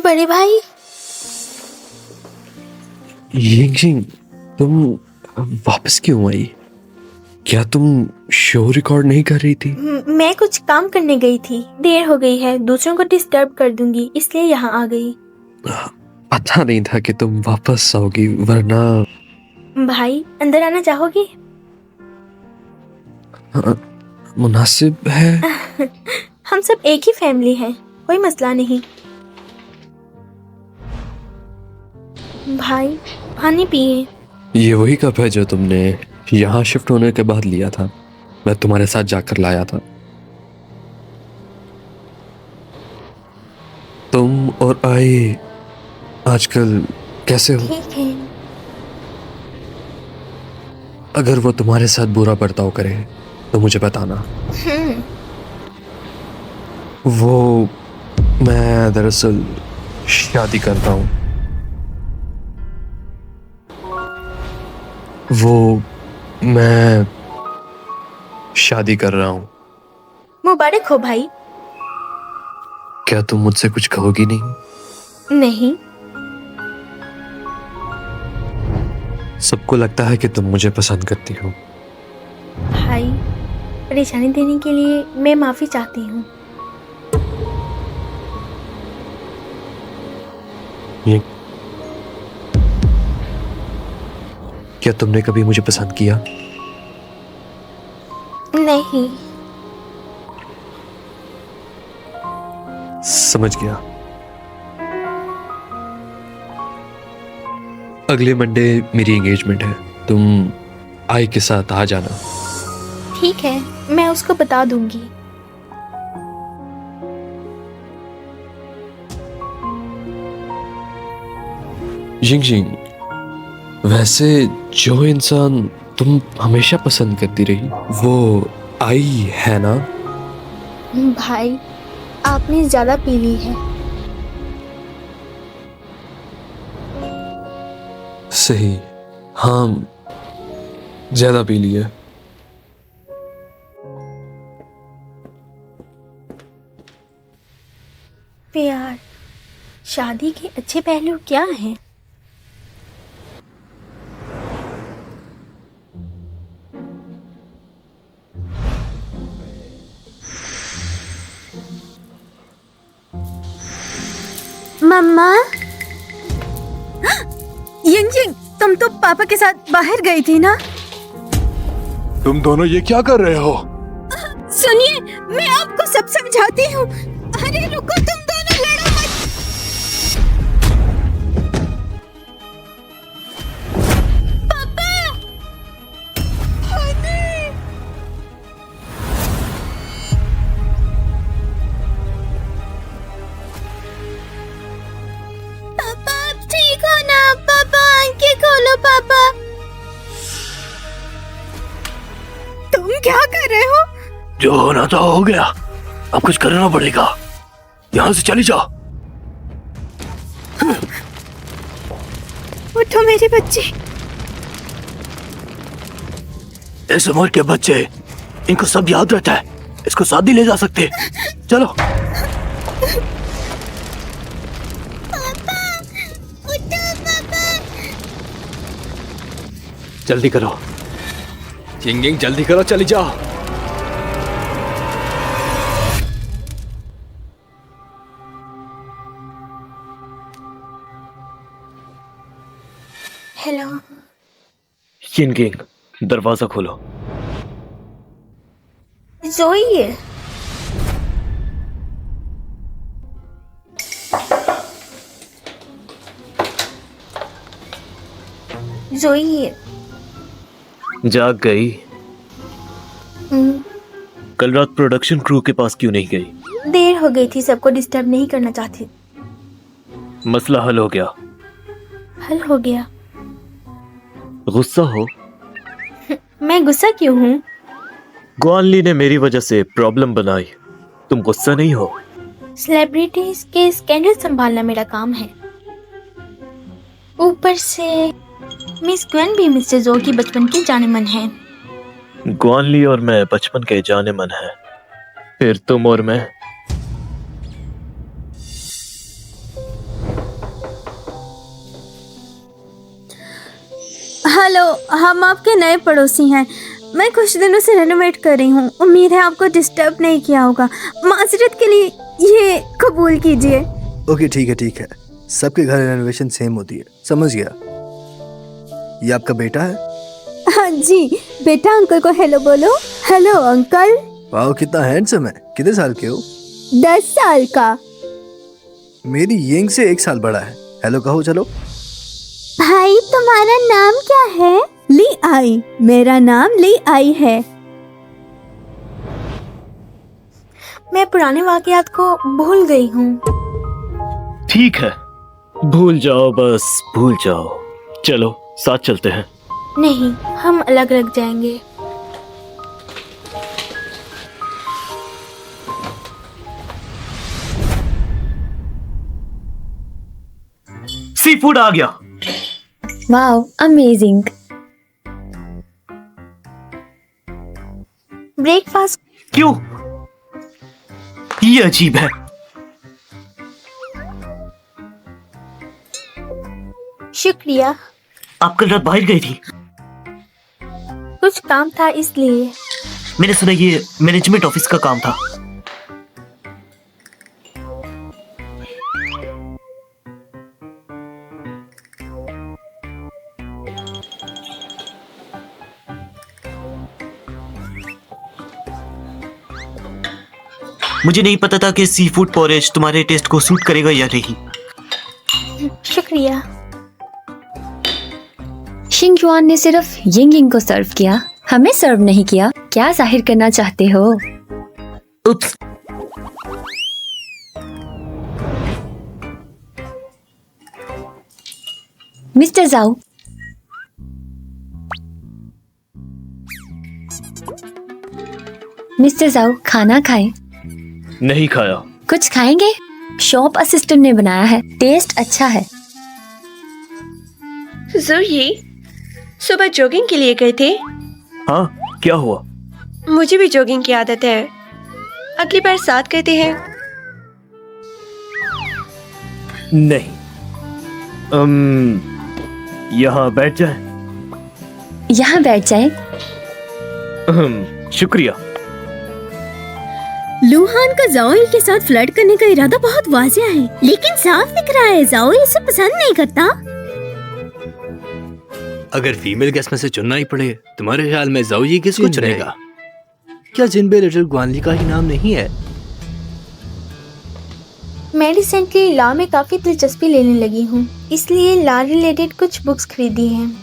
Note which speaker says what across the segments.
Speaker 1: बड़े भाई,
Speaker 2: यिंगजिंग, तुम वापस क्यों आई? क्या तुम शो रिकॉर्ड नहीं कर रही थी?
Speaker 1: मैं कुछ काम करने गई थी, देर हो गई है, दूसरों को डिस्टर्ब कर दूंगी, इसलिए यहाँ आ गई।
Speaker 2: पता नहीं था कि तुम वापस आओगी, वरना
Speaker 1: भाई अंदर आना चाहोगे?
Speaker 2: मुनासिब है।
Speaker 1: हम सब एक ही फैमिली हैं, कोई मसला नहीं। भाई पानी पिए।
Speaker 2: ये वही कप है जो तुमने यहाँ शिफ्ट होने के बाद लिया था। मैं तुम्हारे साथ जाकर लाया था। तुम और आई आजकल कैसे हो?
Speaker 1: ठीक है।
Speaker 2: अगर वो तुम्हारे साथ बुरा बर्ताव करे तो मुझे बताना। वो मैं दरअसल शादी करता हूँ। मैं शादी कर रहा हूँ।
Speaker 1: मुबारक हो भाई।
Speaker 2: क्या तुम मुझसे कुछ कहोगी नहीं?
Speaker 1: नहीं।
Speaker 2: सबको लगता है कि तुम मुझे पसंद करती हो।
Speaker 1: भाई परेशानी देने के लिए मैं माफी चाहती हूँ।
Speaker 2: ये क्या तुमने कभी मुझे पसंद किया?
Speaker 1: नहीं।
Speaker 2: समझ गया। अगले मंडे मेरी एंगेजमेंट है। तुम आई के साथ आ जाना।
Speaker 1: ठीक है, मैं उसको बता दूंगी।
Speaker 2: जिंग, वैसे जो इंसान तुम हमेशा पसंद करती रही वो आई है ना?
Speaker 1: भाई आपने ज्यादा पी ली है।
Speaker 2: सही, हाँ ज्यादा पी ली है।
Speaker 1: प्यार, शादी के अच्छे पहलू क्या हैं? मम्मा।
Speaker 3: यिंगजिंग, तुम तो पापा के साथ बाहर गई थी ना?
Speaker 4: तुम दोनों ये क्या कर रहे हो?
Speaker 3: सुनिए, मैं आपको सब समझाती हूँ। अरे रुको, तुम दोनों लड़ो मत। पापा! हनी! पापा आप ठीक हो ना? पापा आंखें खोलो पापा। तुम क्या कर रहे हो?
Speaker 4: जो होना था हो गया, अब कुछ करना पड़ेगा। यहाँ से चली जाओ।
Speaker 3: उठो मेरे बच्चे।
Speaker 4: इस उम्र के बच्चे, इनको सब याद रहता है। इसको साथ भी ले जा सकते। चलो।
Speaker 3: पापा, उठो पापा।
Speaker 4: जल्दी करो यिंगजिंग, जल्दी करो, चली जाओ।
Speaker 1: हेलो।
Speaker 4: यिंगजिंग, दरवाजा खोलो।
Speaker 1: जोई। जोई।
Speaker 4: जाग गई? कल रात प्रोडक्शन क्रू के पास क्यों नहीं गई?
Speaker 1: देर हो गई थी, सबको डिस्टर्ब नहीं करना चाहती।
Speaker 4: मसला हल हो गया?
Speaker 1: हल हो गया।
Speaker 4: गुस्सा हो?
Speaker 1: मैं गुस्सा क्यों हूँ?
Speaker 4: ग्वानली ने मेरी वजह से प्रॉब्लम बनाई, तुम गुस्सा नहीं हो?
Speaker 1: सेलिब्रिटीज के स्कैंडल संभालना मेरा काम है। ऊपर से मिस ग्वेन भी मिस्टर जो की बचपन की जानेमन है।
Speaker 4: ग्वानली और मैं बचपन के जाने मन है, फिर तुम और मैं
Speaker 3: हेलो, हम आपके नए पड़ोसी हैं। मैं कुछ दिनों से रेनोवेट कर रही हूँ। उम्मीद है आपको डिस्टर्ब नहीं किया होगा। माजरत के लिए ये कबूल कीजिए।
Speaker 5: ओके ठीक है। सबके घर रेनोवेशन सेम होती है, समझ गया। ये आपका बेटा है?
Speaker 3: हाँ जी, बेटा अंकल को हेलो बोलो। Hello uncle.
Speaker 5: वाह, कितना हैंडसम है। कितने साल के हो?
Speaker 3: 10 साल का।
Speaker 5: मेरी यंग से 1 साल बड़ा है। हेलो कहो चलो।
Speaker 3: भाई तुम्हारा नाम क्या है? ली आई। मेरा नाम ली आई है।
Speaker 1: मैं पुराने वाकयात को भूल गई हूँ।
Speaker 6: ठीक है, भूल जाओ, बस भूल जाओ। चलो साथ चलते हैं।
Speaker 1: नहीं, हम अलग अलग जाएंगे।
Speaker 6: सी फूड आ गया।
Speaker 3: Wow, amazing.
Speaker 1: ब्रेकफास्ट।
Speaker 6: क्यों? ये अजीब है।
Speaker 1: शुक्रिया।
Speaker 6: आप कल रात बाहर गई थी?
Speaker 1: कुछ काम था इसलिए।
Speaker 6: मैंने सुना ये मैनेजमेंट ऑफिस का काम था। मुझे नहीं पता था कि सी फूड पॉरेज तुम्हारे टेस्ट को सूट करेगा या नहीं।
Speaker 1: शुक्रिया।
Speaker 7: शिंगजुआन ने सिर्फ यिंग यिंग को सर्व किया, हमें सर्व नहीं किया। क्या जाहिर करना चाहते हो?
Speaker 6: उप्स।
Speaker 7: मिस्टर जाओ, मिस्टर जाओ, खाना खाएं।
Speaker 6: नहीं खाया।
Speaker 7: कुछ खाएंगे? शॉप असिस्टेंट ने बनाया है, टेस्ट अच्छा है।
Speaker 8: ज़ोई, सुबह जॉगिंग के लिए गए थे?
Speaker 6: हाँ, क्या हुआ?
Speaker 8: मुझे भी जॉगिंग की आदत है। अगली बार साथ कहते हैं।
Speaker 6: नहीं। यहाँ बैठ जाए।
Speaker 7: यहाँ बैठ जाएं।
Speaker 6: शुक्रिया।
Speaker 3: लूहान का जाओई के साथ फ्लर्ट करने का इरादा बहुत वाजिया है, लेकिन साफ दिख रहा है जाओई इसे पसंद नहीं करता।
Speaker 4: अगर फीमेल गेस्ट में से चुनना ही पड़े, तुम्हारे ख्याल में ज़ोई किसको
Speaker 5: जिन
Speaker 4: चुनेगा?
Speaker 5: क्या जिनबे लिटिल ग्वानली का ही नाम नहीं है?
Speaker 1: मैं रिसेंटली लॉ में काफी दिलचस्पी लेने लगी हूँ, इसलिए लॉ रिलेटेड कुछ बुक्स खरीदी हैं।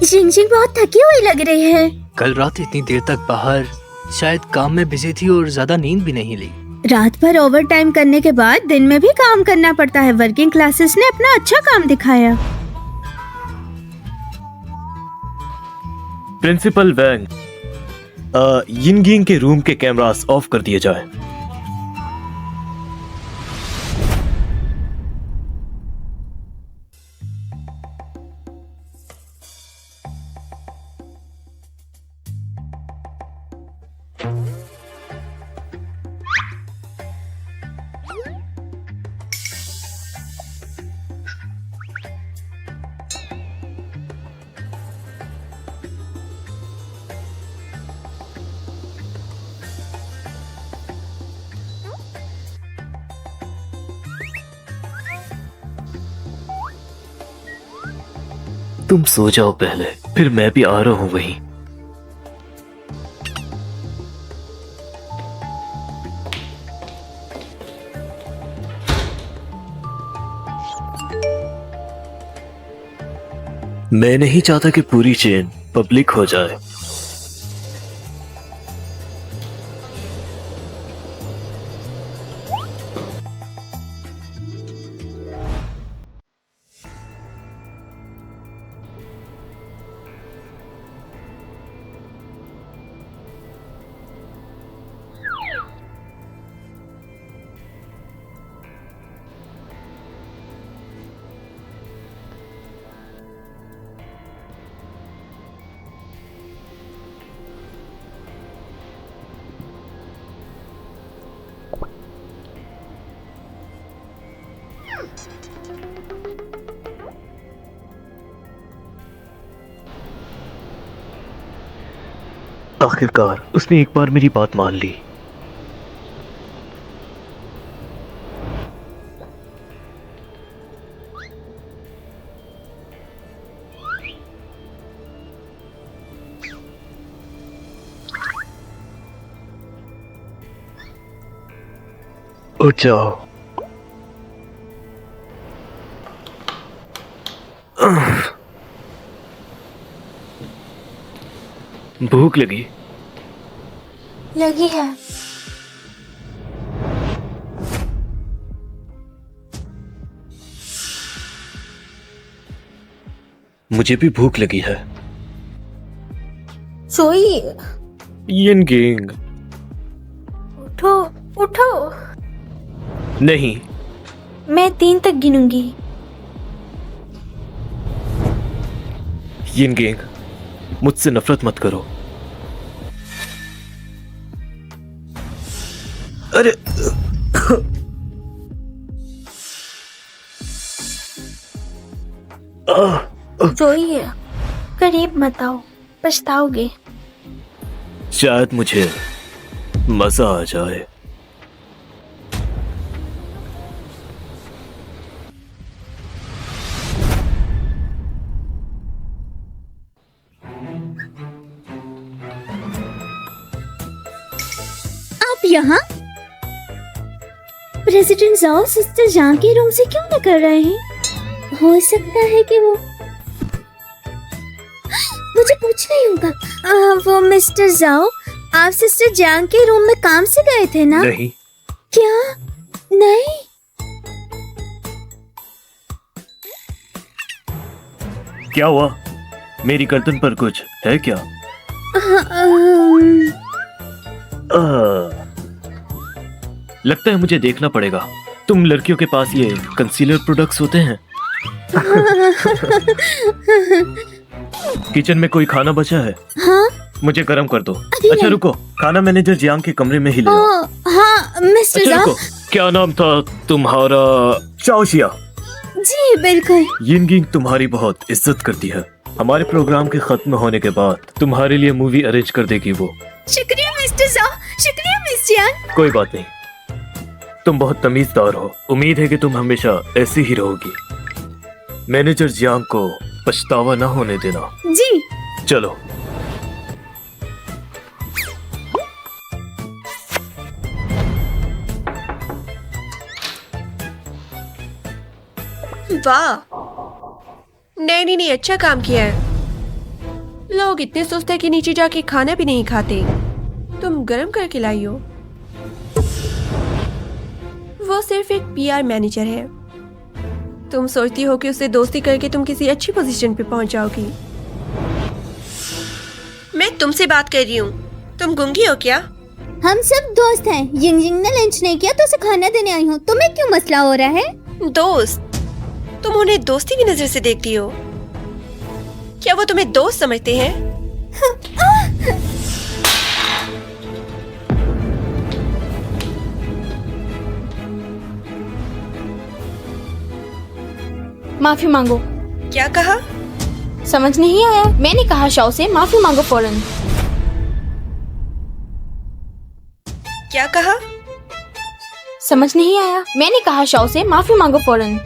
Speaker 3: जिंजिंग बहुत थकी हुई लग रही है।
Speaker 4: कल रात इतनी देर तक बाहर, शायद काम में बिजी थी और ज्यादा नींद भी नहीं ली।
Speaker 3: रात भर ओवर टाइम करने के बाद दिन में भी काम करना पड़ता है। वर्किंग क्लासेस ने अपना अच्छा काम दिखाया।
Speaker 6: प्रिंसिपल वैंग, यिंगिंग के रूम के कैमरास ऑफ कर दिए जाए। तुम सो जाओ पहले, फिर मैं भी आ रहा हूं वहीं। मैं नहीं चाहता कि पूरी चेन पब्लिक हो जाए। आखिरकार उसने एक बार मेरी बात मान ली। उठ जाओ। भूख लगी?
Speaker 1: लगी है।
Speaker 6: मुझे भी भूख लगी है।
Speaker 1: सोइए।
Speaker 6: यिनगिंग।
Speaker 1: उठो उठो।
Speaker 6: नहीं।
Speaker 1: मैं 3 तक गिनूंगी।
Speaker 6: यिनगिंग, मुझसे नफरत मत करो। अरे
Speaker 1: सोइए। करीब मत आओ, पछताओगे।
Speaker 6: शायद मुझे मजा आ जाए।
Speaker 3: आप यहाँ प्रेसिडेंट जाओ सिस्टर जहाँ के रूम से क्यों निकल रहे हैं? हो सकता है कि वो मुझे पूछना ही होगा। वो मिस्टर जाओ, आप सिस्टर जांग के रूम में काम से गए थे ना?
Speaker 6: नहीं।
Speaker 3: क्या? नहीं।
Speaker 6: क्या हुआ? मेरी गर्दन पर कुछ है क्या? लगता है मुझे देखना पड़ेगा। तुम लड़कियों के पास ये कंसीलर प्रोडक्ट्स होते हैं? किचन में कोई खाना बचा है?
Speaker 3: हाँ?
Speaker 6: मुझे गरम कर दो।
Speaker 3: अरे
Speaker 6: अच्छा
Speaker 3: नहीं।
Speaker 6: रुको, खाना मैनेजर जियांग के कमरे में ही ले आओ।
Speaker 3: हाँ मिस्टर
Speaker 6: अच्छा
Speaker 3: जाओ।
Speaker 6: रुको, क्या नाम था तुम्हारा? शाओशिया।
Speaker 3: जी बिल्कुल।
Speaker 6: यिनगिंग तुम्हारी बहुत इज्जत करती है। हमारे प्रोग्राम के खत्म होने के बाद तुम्हारे लिए मूवी अरेंज कर देगी वो।
Speaker 3: शुक्रिया मिस्टर जाओ, शुक्रिया मिस जियांग।
Speaker 6: कोई बात नहीं, तुम बहुत तमीजदार हो। उम्मीद है कि तुम हमेशा ऐसी ही रहोगी। मैनेजर जियांग को पछतावा ना होने देना।
Speaker 3: जी।
Speaker 6: चलो।
Speaker 8: वाह, नैनी ने अच्छा काम किया है। लोग इतने सुस्त है कि नीचे जाके खाना भी नहीं खाते। तुम गरम करके लाई हो। वो सिर्फ एक पीआर मैनेजर है। तुम सोचती हो कि उससे दोस्ती करके तुम किसी अच्छी पोजीशन पे पहुंच जाओगी। मैं तुमसे बात कर रही हूँ। तुम गूंगी हो क्या?
Speaker 3: हम सब दोस्त हैं। यिंग यिंग ने लंच नहीं किया तो उसे खाना देने आई हूँ। तुम्हें क्यों मसला हो रहा है?
Speaker 8: दोस्त? तुम उन्हें दोस्ती की नजर से देखती हो? क्या वो तुम्हें दोस्त समझते हैं?
Speaker 1: माफी मांगो।
Speaker 8: क्या कहा?
Speaker 1: समझ नहीं आया? मैंने कहा शाओ से माफी मांगो फौरन।
Speaker 8: क्या कहा?
Speaker 1: समझ नहीं आया? मैंने कहा शाओ से माफी मांगो फौरन।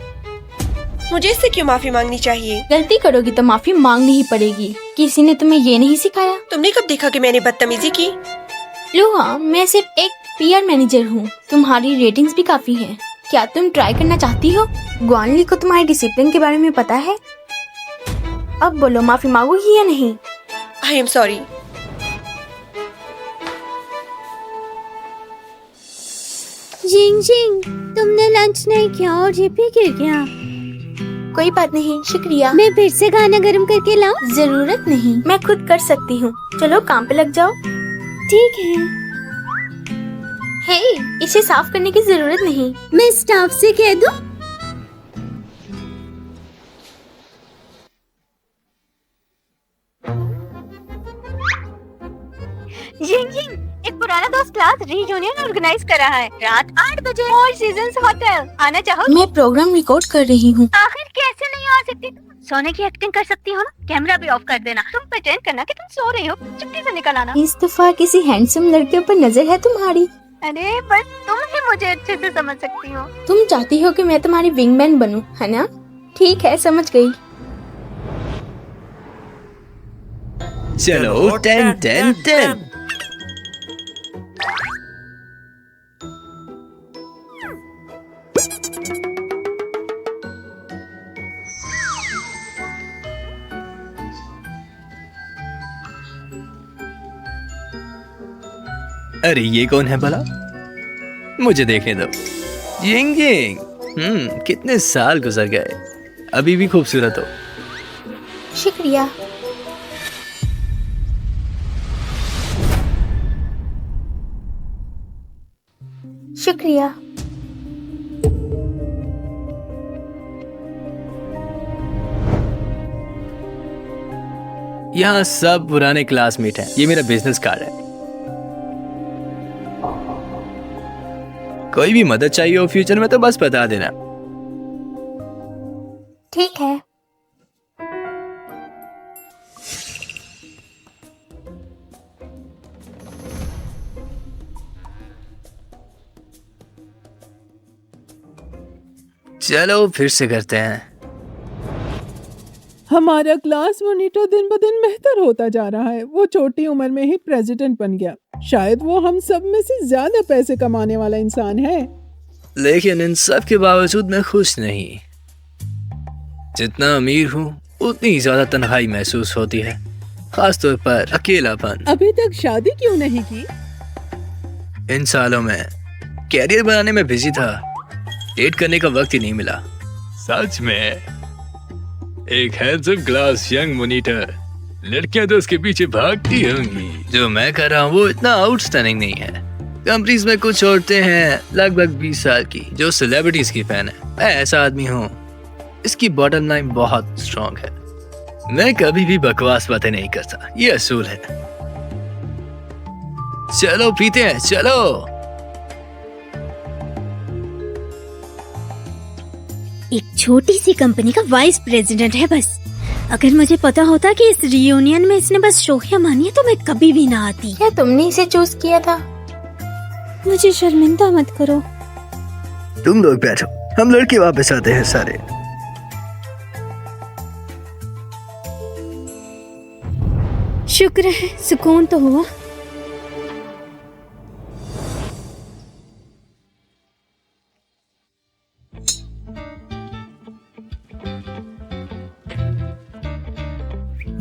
Speaker 8: मुझे इससे क्यों माफी मांगनी चाहिए?
Speaker 1: गलती करोगी तो माफी मांगनी ही पड़ेगी। किसी ने तुम्हें ये नहीं सिखाया?
Speaker 8: तुमने कब देखा कि मैंने बदतमीजी की?
Speaker 1: लुहा, मैं सिर्फ एक पीआर मैनेजर हूँ। तुम्हारी रेटिंग्स भी काफी हैं। क्या तुम ट्राई करना चाहती हो? ग्वानली को तुम्हारे डिसिप्लिन के बारे में पता है? अब बोलो, माफी मांगोगी या नहीं?
Speaker 8: I am sorry.
Speaker 3: जिंग जिंग, तुमने लंच नहीं किया और ये भी गिर गया।
Speaker 1: कोई बात नहीं, शुक्रिया।
Speaker 3: मैं फिर से खाना गर्म करके लाऊं?
Speaker 1: जरूरत नहीं, मैं खुद कर सकती हूँ। चलो काम पे लग जाओ।
Speaker 3: ठीक है।
Speaker 1: हे, इसे साफ करने की जरूरत नहीं।
Speaker 3: मैं स्टाफ से कह दूं? जिंग जिंग, एक पुराना दोस्त क्लास रीयूनियन ऑर्गेनाइज कर रहा है रात 8 बजे फोर सीजन्स होटल। आना चाहो?
Speaker 1: मैं प्रोग्राम रिकॉर्ड कर रही हूँ।
Speaker 3: आखिर कैसे नहीं आ सकती? सोने की एक्टिंग कर सकती हो ना, कैमरा भी ऑफ कर देना। तुम प्रिटेंड करना कि तुम सो रही हो, चुपके से निकल आना।
Speaker 1: इस दफा किसी हैंडसम लड़के पर नजर है तुम्हारी।
Speaker 3: अरे बस तुम ही मुझे अच्छे से समझ सकती हो।
Speaker 1: तुम चाहती हो कि मैं तुम्हारी विंगमैन बनूं, है ना? ठीक है, समझ गई।
Speaker 5: चलो 10-10-10। अरे ये कौन है भला? मुझे देखने दो। यिंग यिंग, कितने साल गुजर गए, अभी भी खूबसूरत हो।
Speaker 1: शुक्रिया। शुक्रिया।
Speaker 5: यहाँ सब पुराने क्लासमेट हैं। ये मेरा बिजनेस कार्ड है। कोई भी मदद चाहिए हो फ्यूचर में तो बस बता देना।
Speaker 1: ठीक है।
Speaker 5: चलो फिर से करते हैं।
Speaker 9: हमारा क्लास मॉनिटर दिन ब दिन बेहतर होता जा रहा है। वो छोटी उम्र में ही प्रेसिडेंट बन गया। शायद वो हम सब में से ज्यादा पैसे कमाने वाला इंसान है।
Speaker 5: लेकिन इन सब के बावजूद मैं खुश नहीं। जितना अमीर हूँ उतनी ज्यादा तन्हाई महसूस होती है, खासतौर पर अकेलापन।
Speaker 9: अभी तक शादी क्यों नहीं की?
Speaker 5: इन सालों में कैरियर बनाने में बिजी था, डेट करने का वक्त ही नहीं मिला।
Speaker 10: सच में एक हैंडसम क्लास यंग मॉनिटर, लड़कियां तो उसके पीछे भागती होंगी।
Speaker 5: जो मैं कर रहा हूँ वो इतना आउटस्टैंडिंग नहीं है। कंपनीज में कुछ औरतें हैं लगभग 20 साल की जो सेलिब्रिटीज की फैन है। मैं ऐसा आदमी हूँ, इसकी बॉटम लाइन बहुत स्ट्रांग है। मैं कभी भी बकवास बातें नहीं करता, ये असूल है। चलो पीते हैं, चलो।
Speaker 3: एक छोटी सी कंपनी का वाइस प्रेसिडेंट है बस। अगर मुझे पता होता कि इस रियूनियन में इसने बस शोखिया मानी है तो मैं कभी भी ना आती।
Speaker 1: क्या तुमने इसे चूज किया था?
Speaker 3: मुझे शर्मिंदा मत करो।
Speaker 5: तुम लोग बैठो, हम लड़के वापस आते हैं सारे।
Speaker 3: शुक्र है सुकून तो हुआ।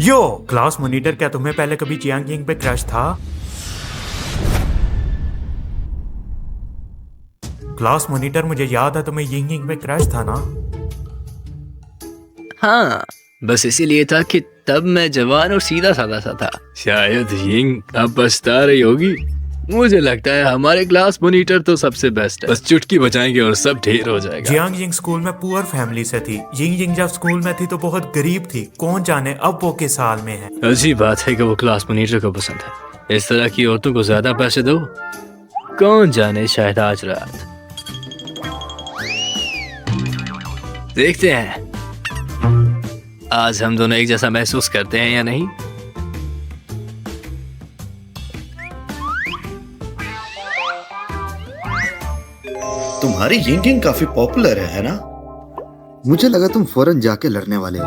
Speaker 11: यो क्लास मॉनिटर, क्या तुम्हें पहले कभी जियांग यिंग पे क्रश था? क्लास मॉनिटर, मुझे याद है तुम्हें यिंग यिंग पे क्रश था ना?
Speaker 5: हाँ, बस इसीलिए था कि तब मैं जवान और सीधा साधा सा था।
Speaker 10: शायद यिंग अब पछता रही होगी।
Speaker 5: मुझे लगता है हमारे क्लास मॉनिटर तो सबसे बेस्ट है।
Speaker 10: बस चुटकी बजाएंगे और सब ढेर हो जाएगा।
Speaker 11: जियांग यिंग स्कूल में पुअर फैमिली से थी। यिंग यिंग जब स्कूल में थी तो बहुत गरीब थी। कौन जाने अब वो किस हाल में है।
Speaker 5: अजीब बात है कि वो क्लास मॉनिटर को पसंद है। इस तरह की औरतों को ज्यादा पैसे दो, कौन जाने शायद आज रात। देखते हैं आज हम दोनों एक जैसा महसूस करते हैं या नहीं।
Speaker 12: तुम्हारी यिंग यिंग काफी पॉपुलर है ना? मुझे लगा तुम फौरन जाके लड़ने वाले हो।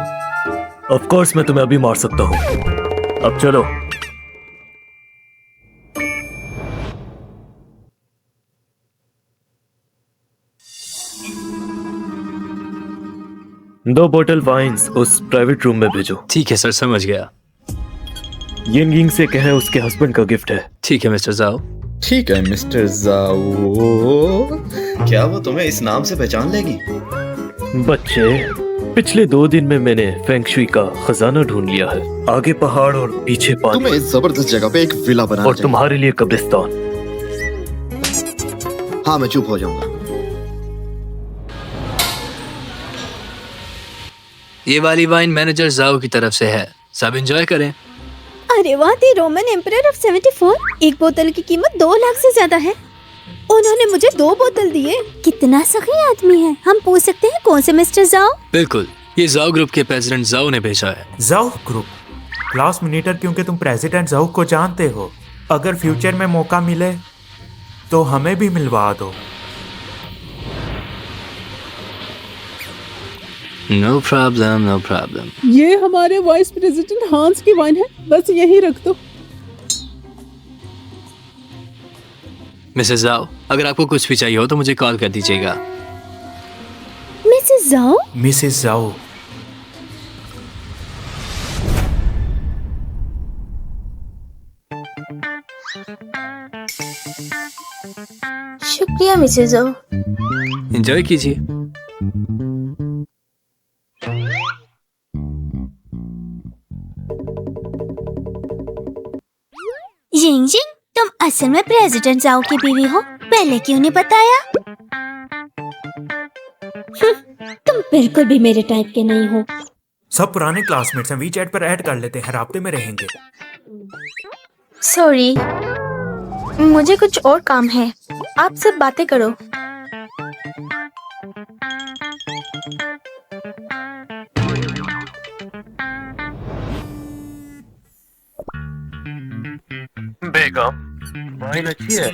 Speaker 6: ऑफ कोर्स मैं तुम्हें अभी मार सकता हूँ। अब चलो। दो बोतल वाइन्स उस प्राइवेट रूम में भेजो।
Speaker 5: ठीक है सर, समझ गया।
Speaker 6: यिंग यिंग से कहें उसके हस्बैंड का गिफ्ट है।
Speaker 5: ठीक है मिस्टर जाओ।
Speaker 12: ठीक है मिस्टर जाओ। क्या वो तुम्हें इस नाम से पहचान लेगी?
Speaker 6: बच्चे, पिछले 2 दिन में मैंने फेंग शुई का खजाना ढूंढ लिया है। आगे पहाड़ और पीछे पानी।
Speaker 12: तुम्हें इस जबरदस्त जगह पे एक विला बनाना
Speaker 6: और तुम्हारे लिए कब्रिस्तान।
Speaker 12: हाँ, मैं चुप हो जाऊंगा।
Speaker 5: ये वाली वाइन मैनेजर जाओ की तरफ से है, सब एंजॉय करें।
Speaker 3: अरे वाह, दी रोमन एम्परर ऑफ 74। एक बोतल की कीमत 2 लाख से ज्यादा है। उन्होंने मुझे 2 बोतल दिए। कितना सही आदमी है। हम पूछ सकते हैं कौन से मिस्टर जाओ?
Speaker 5: बिल्कुल, ये जाओ ग्रुप के प्रेसिडेंट जाओ ने भेजा है।
Speaker 11: जाओ ग्रुप क्लास मॉनिटर, क्योंकि तुम प्रेसिडेंट जाओ को जानते हो। अगर फ्यूचर में मौका मिले तो हमें भी मिलवा दो।
Speaker 5: No problem, no problem.
Speaker 9: ये हमारे वाइस प्रेसिडेंट हांस की वाइन है, बस यही रख दो।
Speaker 5: मिसेस जाओ, अगर आपको कुछ भी चाहिए हो तो मुझे कॉल कर दीजिएगा।
Speaker 3: मिसेस जाओ?
Speaker 11: मिसेस जाओ।
Speaker 1: शुक्रिया मिसेस जाओ।
Speaker 5: एंजॉय कीजिए।
Speaker 3: जिंग जिंग, तुम असल में प्रेसिडेंट जाओ की बीवी हो, पहले क्यों नहीं बताया? तुम बिल्कुल भी मेरे टाइप के नहीं हो।
Speaker 11: सब पुराने क्लासमेट्स हैं, वीचैट पर ऐड कर लेते हैं, राब्ते में रहेंगे।
Speaker 1: सॉरी, मुझे कुछ और काम है, आप सब बातें करो।
Speaker 6: बेगम, वाइन अच्छी है।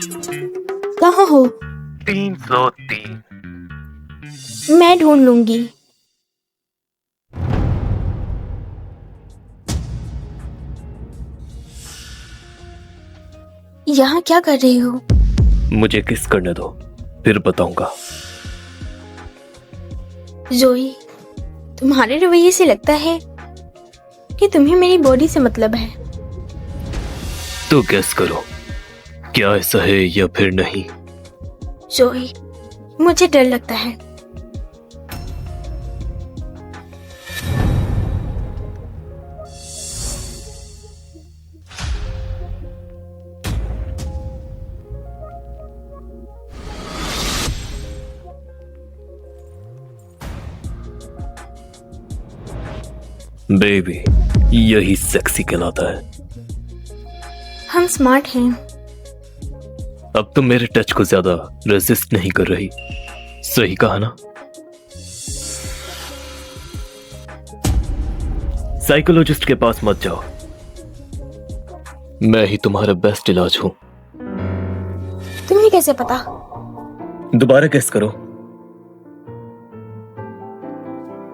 Speaker 1: कहाँ हो?
Speaker 6: 303।
Speaker 1: मैं ढूंढ लूंगी। यहाँ क्या कर रही हो?
Speaker 6: मुझे किस करने दो, फिर बताऊंगा।
Speaker 1: जोई, तुम्हारे रवैये से लगता है कि तुम्हें मेरी बॉडी से मतलब है।
Speaker 6: तो गेस करो, क्या ऐसा है या फिर नहीं?
Speaker 1: जोई, मुझे डर लगता है।
Speaker 6: बेबी, यही सेक्सी कहलाता है।
Speaker 1: हम स्मार्ट हैं।
Speaker 6: अब तुम मेरे टच को ज्यादा रेजिस्ट नहीं कर रही, सही कहा ना? साइकोलॉजिस्ट के पास मत जाओ, मैं ही तुम्हारा बेस्ट इलाज हूं।
Speaker 1: तुम्हें कैसे पता?
Speaker 6: दोबारा गेस करो।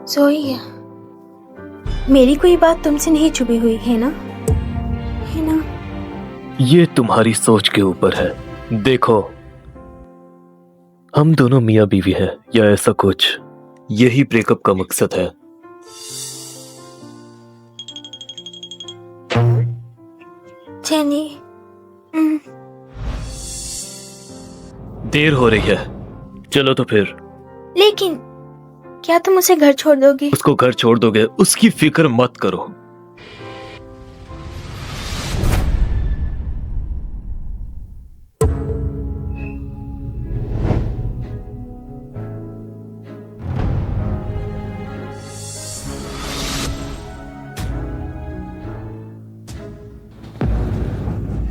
Speaker 1: जोई, मेरी कोई बात तुमसे नहीं छुपी हुई है ना? है ना?
Speaker 6: ये तुम्हारी सोच के ऊपर है। देखो, हम दोनों मियां बीवी हैं या ऐसा कुछ, यही ब्रेकअप का मकसद है।
Speaker 1: जेनी,
Speaker 6: देर हो रही है, चलो तो फिर।
Speaker 1: लेकिन क्या तुम उसे घर छोड़ दोगे?
Speaker 6: उसको घर छोड़ दोगे, उसकी फिक्र मत करो।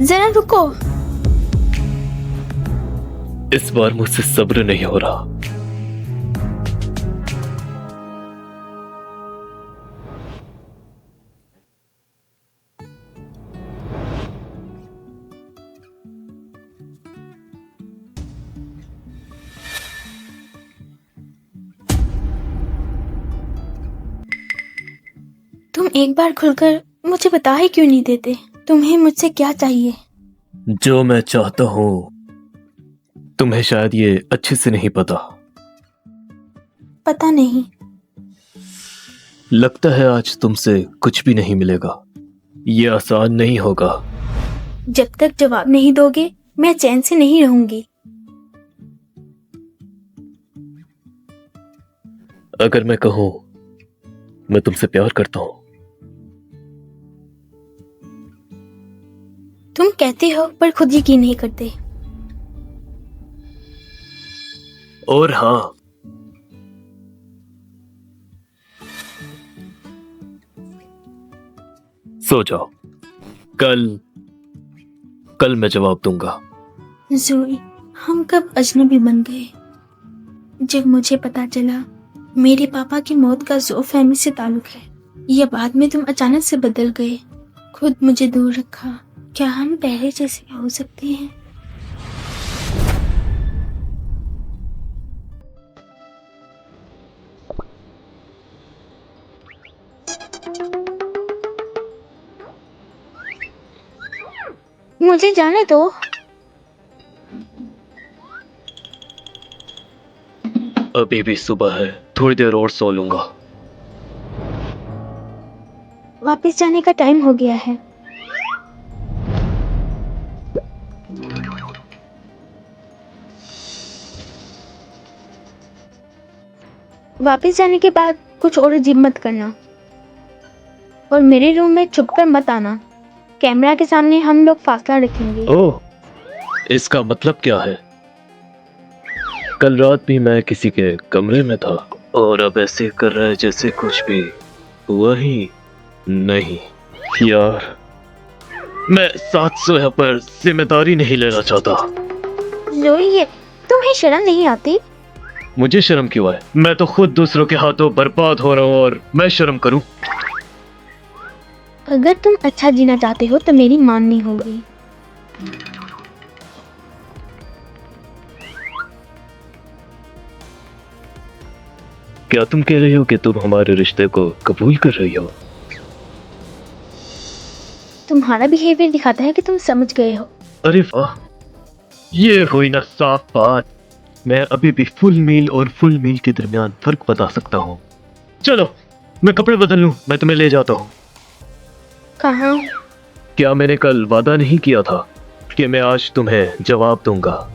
Speaker 1: जरा रुको।
Speaker 6: इस बार मुझसे सब्र नहीं हो रहा।
Speaker 1: तुम एक बार खुलकर मुझे बता ही क्यों नहीं देते? तुम्हें मुझसे क्या चाहिए?
Speaker 6: जो मैं चाहता हूं तुम्हें शायद ये अच्छे से नहीं पता।
Speaker 1: पता नहीं।
Speaker 6: लगता है आज तुमसे कुछ भी नहीं मिलेगा। ये आसान नहीं होगा।
Speaker 1: जब तक जवाब नहीं दोगे मैं चैन से नहीं रहूंगी।
Speaker 6: अगर मैं कहूं मैं तुमसे प्यार करता हूं।
Speaker 1: तुम कहते हो पर खुद यकीन नहीं करते।
Speaker 6: और हाँ, सो जाओ। कल मैं जवाब दूंगा।
Speaker 1: जोई, हम कब अजनबी बन गए? जब मुझे पता चला मेरे पापा की मौत का जो फैमिली से ताल्लुक है, या बाद में तुम अचानक से बदल गए, खुद मुझे दूर रखा। क्या हम पहले जैसे हो सकते हैं? मुझे जाने दो।
Speaker 6: अभी भी सुबह है, थोड़ी देर और सो लूंगा।
Speaker 1: वापस जाने का टाइम हो गया है। वापस जाने के बाद कुछ और अजीब मत करना, और मेरे रूम में छुपकर मत आना। कैमरा के सामने हम लोग फासला रखेंगे।
Speaker 6: ओह, इसका मतलब क्या है? कल रात भी मैं किसी के कमरे में था और अब ऐसे कर रहा है जैसे कुछ भी हुआ ही नहीं। यार, मैं 700 पर जिम्मेदारी नहीं लेना चाहता।
Speaker 1: जोई, तुम्हें शर्म नहीं आती?
Speaker 6: मुझे शर्म क्यों है? मैं तो खुद दूसरों के हाथों बर्बाद हो रहा हूँ और मैं शर्म करूं?
Speaker 1: अगर तुम अच्छा जीना चाहते हो तो मेरी माननी होगी।
Speaker 6: क्या तुम कह रही हो कि तुम हमारे रिश्ते को कबूल कर रही हो?
Speaker 1: तुम्हारा बिहेवियर दिखाता है कि तुम समझ गए हो।
Speaker 6: अरे वाह, ये हुई ना साफ बात। मैं अभी भी फुल मील और फुल मील के दरमियान फर्क बता सकता हूँ। चलो, मैं कपड़े बदल लूं, मैं तुम्हें ले जाता हूँ।
Speaker 1: कहाँ?
Speaker 6: क्या मैंने कल वादा नहीं किया था कि मैं आज तुम्हें जवाब दूंगा?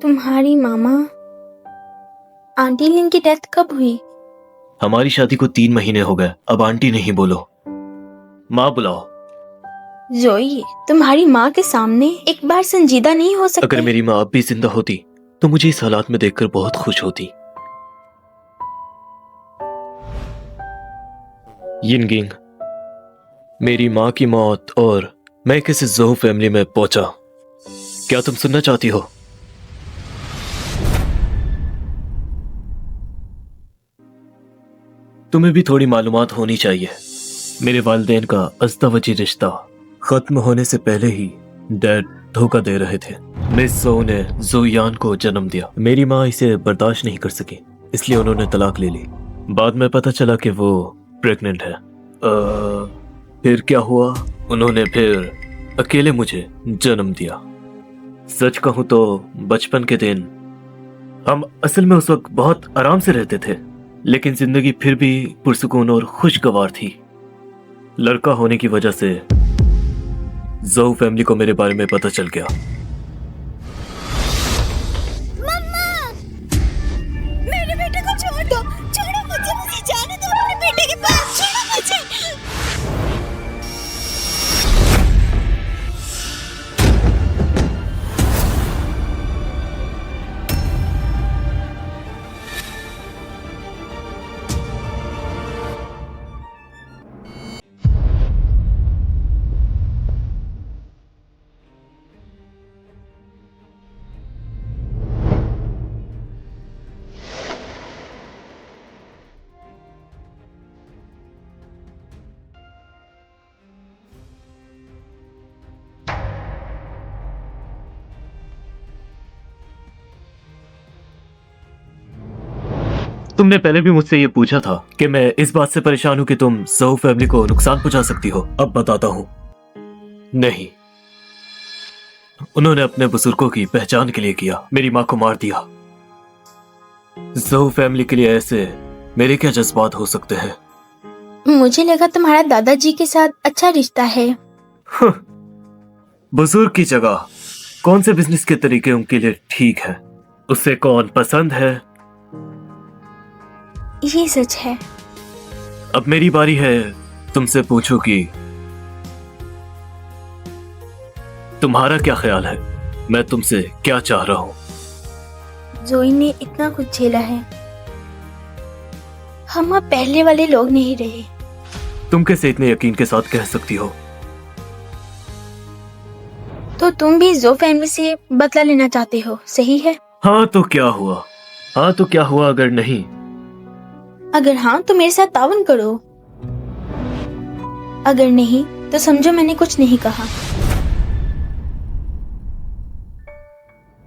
Speaker 1: तुम्हारी मामा आंटी लिन की डेथ कब हुई?
Speaker 6: हमारी शादी को 3 महीने हो गए। अब आंटी नहीं बोलो, माँ बुलाओ।
Speaker 1: जोई, तुम्हारी माँ के सामने एक बार संजीदा नहीं हो सकते?
Speaker 6: अगर मेरी माँ अब भी जिंदा होती तो मुझे इस हालात में देखकर बहुत खुश होती। यिनगिंग, मेरी माँ की मौत और मैं किसी ज़ोऊ फैमिली में पहुंचा, क्या तुम सुनना चाहती हो? तुम्हें भी थोड़ी मालूमात होनी चाहिए। मेरे वालिदैन का अज़दवजी रिश्ता खत्म होने से पहले ही डैड धोखा दे रहे थे। मिस ज़ोऊ ने ज़ोयान को जन्म दिया। मेरी माँ इसे बर्दाश्त नहीं कर सकी, इसलिए उन्होंने तलाक ले ली। बाद में पता चला कि वो प्रेग्नेंट है। फिर क्या हुआ? उन्होंने फिर अकेले मुझे जन्म दिया। सच कहूं तो बचपन के दिन हम असल में उस वक्त बहुत आराम से रहते थे, लेकिन जिंदगी फिर भी पुरसुकून और खुशगवार थी। लड़का होने की वजह से ज़ोऊ फैमिली को मेरे बारे में पता चल गया।
Speaker 3: मम्मा, मेरे बेटे को छोड़ दो, छोड़ो मुझे जाने दो अपने बेटे के पास, छोड़ो मुझे।
Speaker 6: तुमने पहले भी मुझसे ये पूछा था कि मैं इस बात से परेशान हूं कि तुम ज़ोऊ फैमिली को नुकसान पहुंचा सकती हो। अब बताता हूं, नहीं। उन्होंने अपने बुजुर्गों की पहचान के लिए किया, मेरी मां को मार दिया। ज़ोऊ फैमिली के लिए ऐसे मेरे क्या जज्बात हो सकते हैं?
Speaker 1: मुझे लगा तुम्हारा दादाजी के साथ अच्छा रिश्ता है।
Speaker 6: बुजुर्ग की जगह कौन से बिजनेस के तरीके उनके लिए ठीक है, उससे कौन पसंद है।
Speaker 1: ये सच है।
Speaker 6: अब मेरी बारी है तुमसे पूछो कि तुम्हारा क्या ख्याल है, मैं तुमसे क्या चाह रहा हूं।
Speaker 1: जोई ने इतना कुछ झेला है, हम अब पहले वाले लोग नहीं रहे।
Speaker 6: तुम कैसे इतने यकीन के साथ कह सकती हो?
Speaker 1: तो तुम भी जो फैमिली से बदला लेना चाहते हो, सही है?
Speaker 6: हाँ तो क्या हुआ? अगर नहीं?
Speaker 1: अगर हाँ तो मेरे साथ तावन करो, अगर नहीं तो समझो मैंने कुछ नहीं कहा।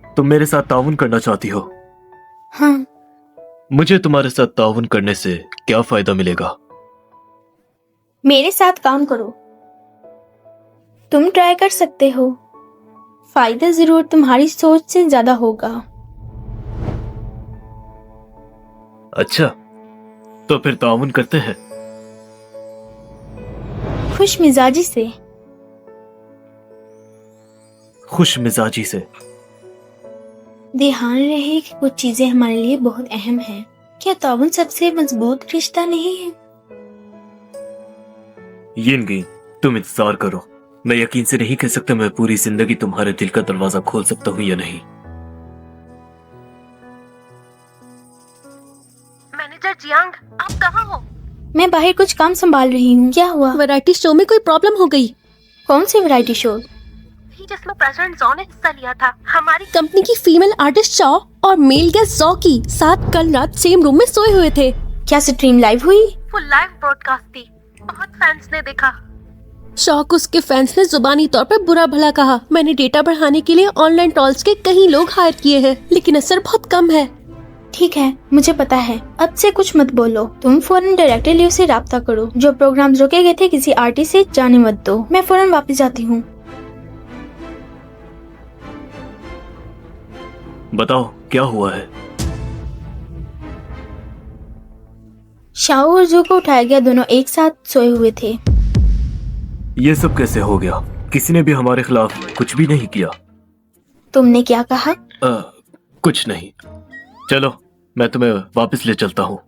Speaker 6: तुम मेरे साथ ताउन करना चाहती हो?
Speaker 1: हाँ।
Speaker 6: मुझे तुम्हारे साथ ताउन करने से क्या फायदा मिलेगा?
Speaker 1: मेरे साथ काम करो, तुम ट्राई कर सकते हो, फायदा जरूर तुम्हारी सोच से ज्यादा होगा।
Speaker 6: अच्छा, तो फिर ताउन करते हैं।
Speaker 1: खुश मिजाजी से।
Speaker 6: खुश मिजाजी से।
Speaker 1: ध्यान रहे कि कुछ चीजें हमारे लिए बहुत अहम हैं। क्या ताउन सबसे मजबूत रिश्ता नहीं है?
Speaker 6: यिंगिंग, तुम इंतजार करो। मैं यकीन से नहीं कह सकता मैं पूरी जिंदगी तुम्हारे दिल का दरवाजा खोल सकता हूँ या नहीं।
Speaker 13: मैनेजर जियांग, आप कहाँ हो?
Speaker 1: मैं बाहर कुछ काम संभाल रही हूँ। क्या हुआ?
Speaker 13: वैरायटी शो में कोई प्रॉब्लम हो गई।
Speaker 1: कौन सी वैरायटी शो?
Speaker 13: जिसमें प्रेसिडेंट जॉ ने हिस्सा लिया था। हमारी कंपनी की फीमेल आर्टिस्ट शॉ और मेल गेस्ट जॉ की साथ कल रात सेम रूम में सोए हुए थे।
Speaker 1: क्या स्ट्रीम लाइव हुई?
Speaker 13: वो लाइव ब्रॉडकास्ट थी। बहुत फैंस ने देखा। शॉ को उसके फैंस ने जुबानी तौर पर बुरा भला कहा। मैंने डेटा बढ़ाने के लिए ऑनलाइन ट्रॉल्स के कई लोग हायर किए हैं, लेकिन असर बहुत कम है।
Speaker 1: ठीक है, मुझे पता है। अब से कुछ मत बोलो। तुम फौरन डायरेक्टर लियो से राब्ता करो। जो प्रोग्राम रोके गए थे किसी आर्टिस्ट से जाने मत दो। मैं फौरन वापस जाती हूँ।
Speaker 6: बताओ क्या हुआ है?
Speaker 1: शाओ और जो को उठाया गया, दोनों एक साथ सोए हुए थे।
Speaker 6: ये सब कैसे हो गया? किसी ने भी हमारे खिलाफ कुछ भी नहीं किया।
Speaker 1: तुमने क्या कहा?
Speaker 6: कुछ नहीं। चलो मैं तुम्हें वापस ले चलता हूँ।